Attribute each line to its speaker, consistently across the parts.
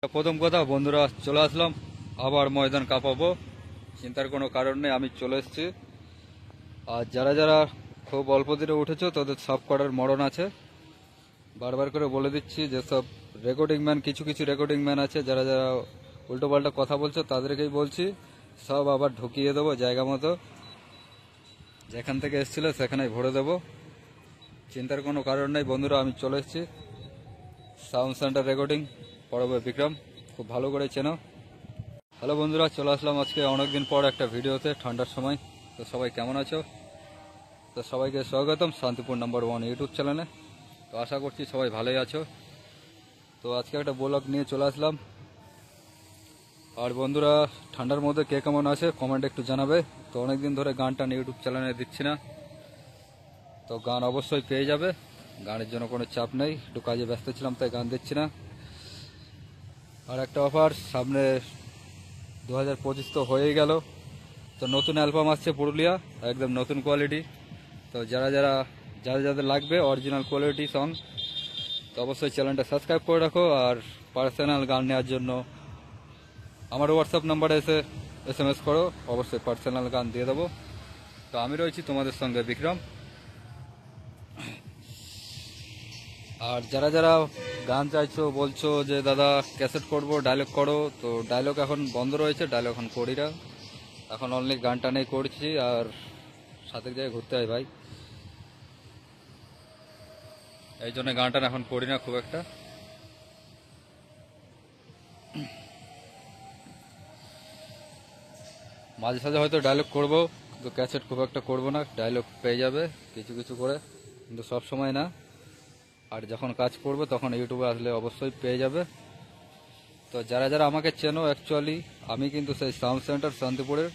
Speaker 1: প্রথম কথা বন্ধুরা, চলে আসলাম আবার ময়দান কাঁপাবো। চিন্তার কোনো কারণ নেই, আমি চলে এসেছি। আর যারা যারা খুব অল্প দিনে উঠেছো তাদের সব কটার মরণ আছে। বারবার করে বলে দিচ্ছি, যেসব রেকর্ডিং ম্যান, কিছু কিছু রেকর্ডিং ম্যান আছে যারা যারা উল্টোপাল্টা কথা বলছো, তাদেরকেই বলছি সব আবার ঢুকিয়ে দেবো জায়গা মতো। যেখান থেকে এসেছিল সেখানেই ভরে দেবো। চিন্তার কোনো কারণ নেই বন্ধুরা, আমি চলে এসেছি। সাউন্ড সেন্টার রেকর্ডিং পড়াবো বিক্রম, খুব ভালো করে চেনো। হ্যালো বন্ধুরা, চলে আসলাম আজকে অনেকদিন পর একটা ভিডিওতে, ঠান্ডার সময়। তো সবাই কেমন আছো? তো সবাইকে স্বাগতম শান্তিপুর নাম্বার 1 ইউটিউব চ্যানেলে। তো আশা করছি সবাই ভালোই আছো। তো আজকে একটা ব্লগ নিয়ে চলে আসলাম। আর বন্ধুরা, ঠান্ডার মধ্যে কে কেমন আছে কমেন্ট একটু জানাবে। তো অনেকদিন ধরে গানটা ইউটিউব চ্যানেলে দিচ্ছি না, তো গান অবশ্যই পেয়ে যাবে। গানের জন্য কোনো চাপ নেই, একটু কাজে ব্যস্ত ছিলাম তাই গান দিচ্ছি না। আর একটা অফার সামনে, 2025 তো হয়েই গেল। তো নতুন অ্যালবাম আসছে পুরুলিয়া, একদম নতুন কোয়ালিটি। তো যাদের লাগবে অরিজিনাল কোয়ালিটি সং, তো অবশ্যই চ্যানেলটা সাবস্ক্রাইব করে রাখো। আর পার্সোনাল গান নেওয়ার জন্য আমার হোয়াটসঅ্যাপ নাম্বারে এসে SMS করো, অবশ্যই পার্সোনাল গান দিয়ে দেবো। তো আমি রয়েছি তোমাদের সঙ্গে বিক্রম। আর যারা যারা গান চাইছো, বলছো যে দাদা ক্যাসেট করবো, ডায়লগ করো, তো ডায়লগ এখন বন্ধ রয়েছে, ডায়লগ এখন করি না। এখন অনলি গানটা নিয়ে করছি। আর সাথে জায়গায় ঘুরতে হয় ভাই, এই জন্য গানটা এখন করি না খুব একটা। মাঝে সাঝে হয়তো ডায়লগ করবো, কিন্তু ক্যাসেট খুব একটা করবো না। ডায়লগ পেয়ে যাবে কিছু কিছু করে, কিন্তু সব সময় না। আর যখন কাজ করবে তখন ইউটিউবে আসলে অবশ্যই পেয়ে যাবে। তো যারা যারা আমাকে চেনো, অ্যাকচুয়ালি আমি কিন্তু সেই সাউন্ড সেন্টার শান্তিপুরের,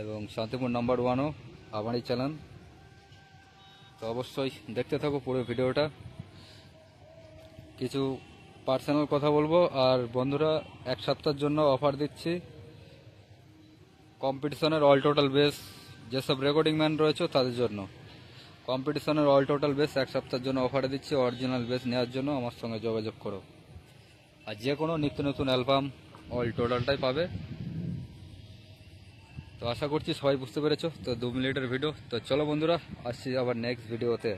Speaker 1: এবং শান্তিপুর নাম্বার 1ও আমারই চ্যানেল। তো অবশ্যই দেখতে থাকো পুরো ভিডিওটা। কিছু পার্সোনাল কথা বলবো। আর বন্ধুরা, এক সপ্তাহের জন্য অফার দিচ্ছি কম্পিটিশনের অল টোটাল বেস, যেসব রেকর্ডিং ম্যান রয়েছে তাদের জন্য। কম্পিটিশনের অল টোটাল বেস এক সপ্তাহের জন্য অফারে দিচ্ছি। অরিজিনাল বেস নেওয়ার জন্য আমার সঙ্গে যোগাযোগ করো। আর যে কোনো নিত্য নতুন অ্যালবাম অল টোটালটাই পাবে। তো আশা করছি সবাই বুঝতে পেরেছো। তো 2 মিনিটের ভিডিও। তো চলো বন্ধুরা, আসছি আবার নেক্সট ভিডিওতে।